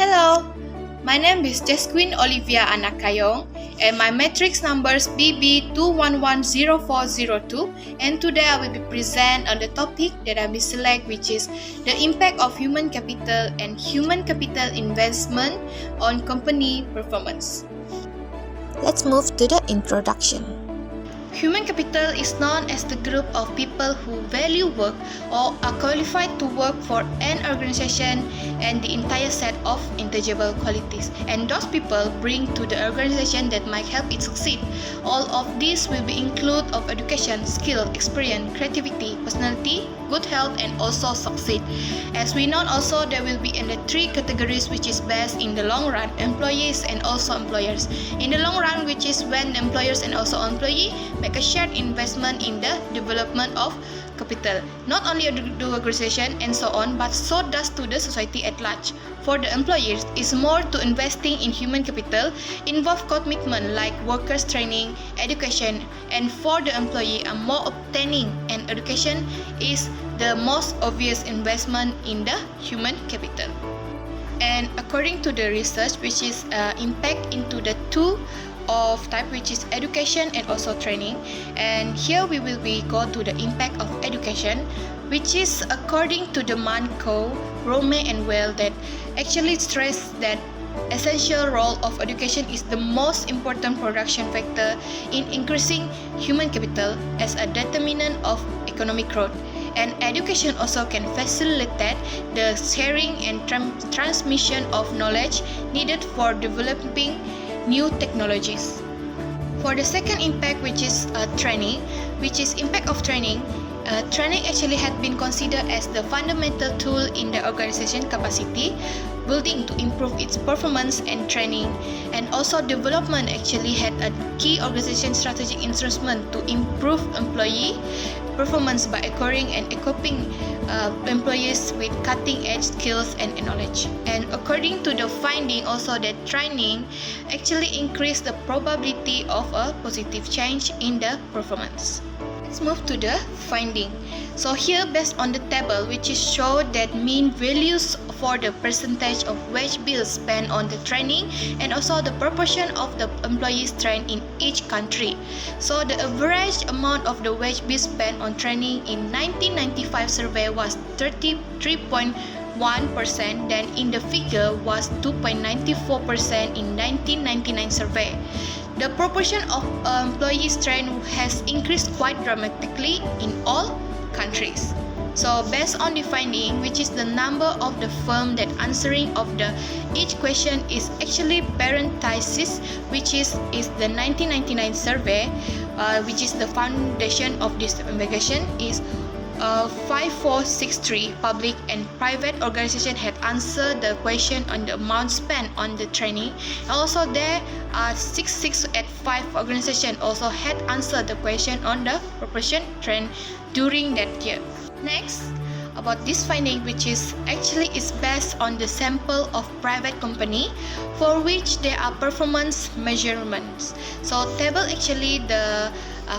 Hello, my name is Jesquin Olivia Anakayong and my matrix number is BB2110402, and today I will be present on the topic that I will select, which is the impact of human capital and human capital investment on company performance. Let's move to the introduction. Human capital is known as the group of people who value work or are qualified to work for an organization and the entire set of intangible qualities, and those people bring to the organization that might help it succeed. All of these will be include of education, skill, experience, creativity, personality, good health, and also succeed. As we know also, there will be in the three categories, which is best in the long run, employees and also employers. In the long run, which is when the employers and also employee make a shared investment in the development of capital, not only the organization and so on, but so does to the society at large. For the employers, is more to investing in human capital, involve commitment like workers training, education, and for the employee, a more obtaining an education is the most obvious investment in the human capital. And according to the research, which is impact into the two of type, which is education and also training, and here we will go to the impact of education, which is according to the Manco, Rome and Well, that actually stress that essential role of education is the most important production factor in increasing human capital as a determinant of economic growth. And education also can facilitate the sharing and transmission of knowledge needed for developing new technologies. For the second impact, which is training, which is impact of training, training actually had been considered as the fundamental tool in the organization capacity building to improve its performance, and training and also development actually had a key organization strategic instrument to improve employee performance by acquiring and equipping employees with cutting-edge skills and knowledge. And according to the finding also, that training actually increased the probability of a positive change in the performance. Let's move to the finding. So here, based on the table, which is show that mean values for the percentage of wage bills spent on the training and also the proportion of the employees trained in each country. So the average amount of the wage bills spent on training in 1995 survey was 33.1%, then in the figure was 2.94% in 1999 survey. The proportion of employees trained has increased quite dramatically in all countries. So based on the finding, which is the number of the firm that answering of the each question is actually parenthesis, which is the 1999 survey, which is the foundation of this investigation, is 5463 public and private organization had answered the question on the amount spent on the training. Also there are 6685 organization also had answered the question on the proportion trained during that year. Next, about this finding, which is actually is based on the sample of private company for which there are performance measurements. So table actually the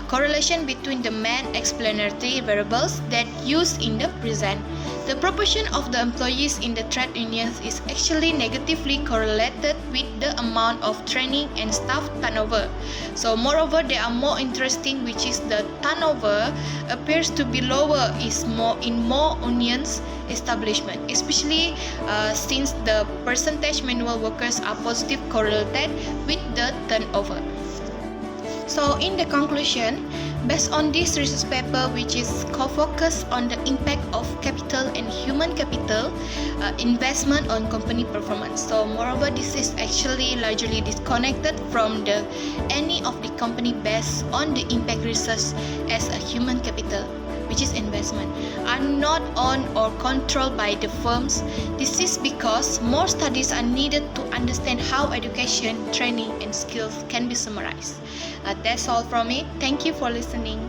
correlation between the main explanatory variables that used in the present. The proportion of the employees in the trade unions is actually negatively correlated with the amount of training and staff turnover. So moreover, there are more interesting, which is the turnover appears to be lower is more in more unions establishment, especially since the percentage manual workers are positive correlated with the turnover. So in the conclusion, based on this research paper, which is co-focused on the impact of capital and human capital investment on company performance. So moreover, this is actually largely disconnected from the any of the company based on the impact research as a human capital, which is investment, are not owned or controlled by the firms. This is because more studies are needed to understand how education, training, and skills can be summarized. That's all from me. Thank you for listening.